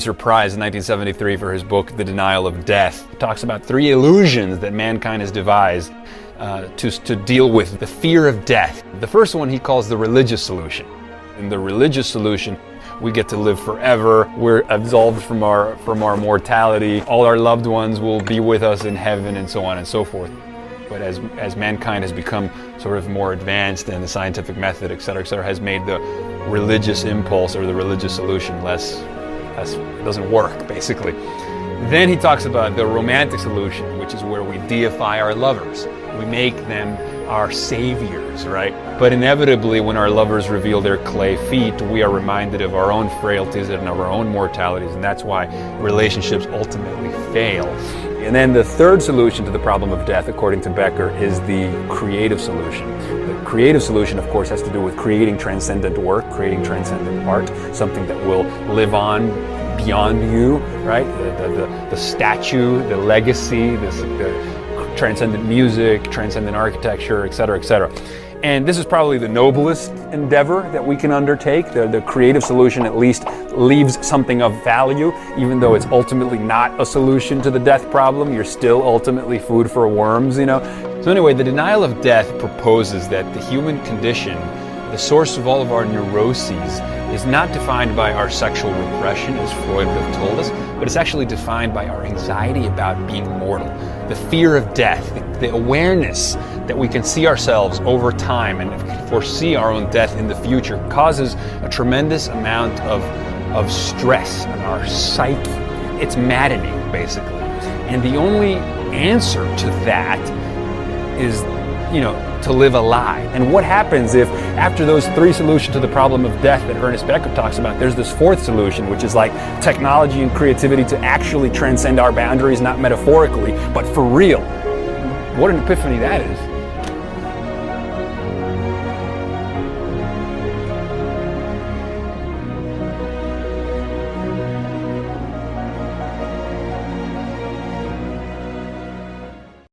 Pulitzer Prize in 1973 for his book, The Denial of Death. He talks about 3 illusions that mankind has devised to deal with the fear of death. The first one he calls the religious solution. In the religious solution, we get to live forever. We're absolved from our mortality. All our loved ones will be with us in heaven, and so on and so forth. But as mankind has become sort of more advanced, and the scientific method, et cetera, has made the religious impulse or the religious solution it doesn't work, basically. Then he talks about the romantic solution, which is where we deify our lovers. We make them our saviors, right? But inevitably, when our lovers reveal their clay feet, we are reminded of our own frailties and of our own mortalities, and that's why relationships ultimately fail. And then the third solution to the problem of death, according to Becker, is the creative solution. The creative solution, of course, has to do with creating transcendent work, creating transcendent art, something that will live on beyond you, right? The statue, the legacy, the transcendent music, transcendent architecture, et cetera, et cetera. And this is probably the noblest endeavor that we can undertake. The creative solution at least leaves something of value, even though it's ultimately not a solution to the death problem. You're still ultimately food for worms, you know. So anyway, the denial of death proposes that the human condition, the source of all of our neuroses, is not defined by our sexual repression, as Freud would have told us, but it's actually defined by our anxiety about being mortal. The fear of death, the awareness that we can see ourselves over time and foresee our own death in the future causes a tremendous amount of stress on our psyche. It's maddening, basically. And the only answer to that is, to live a lie. And what happens if, after those 3 solutions to the problem of death that Ernest Becker talks about, there's this 4th solution, which is like technology and creativity to actually transcend our boundaries, not metaphorically, but for real. What an epiphany that is.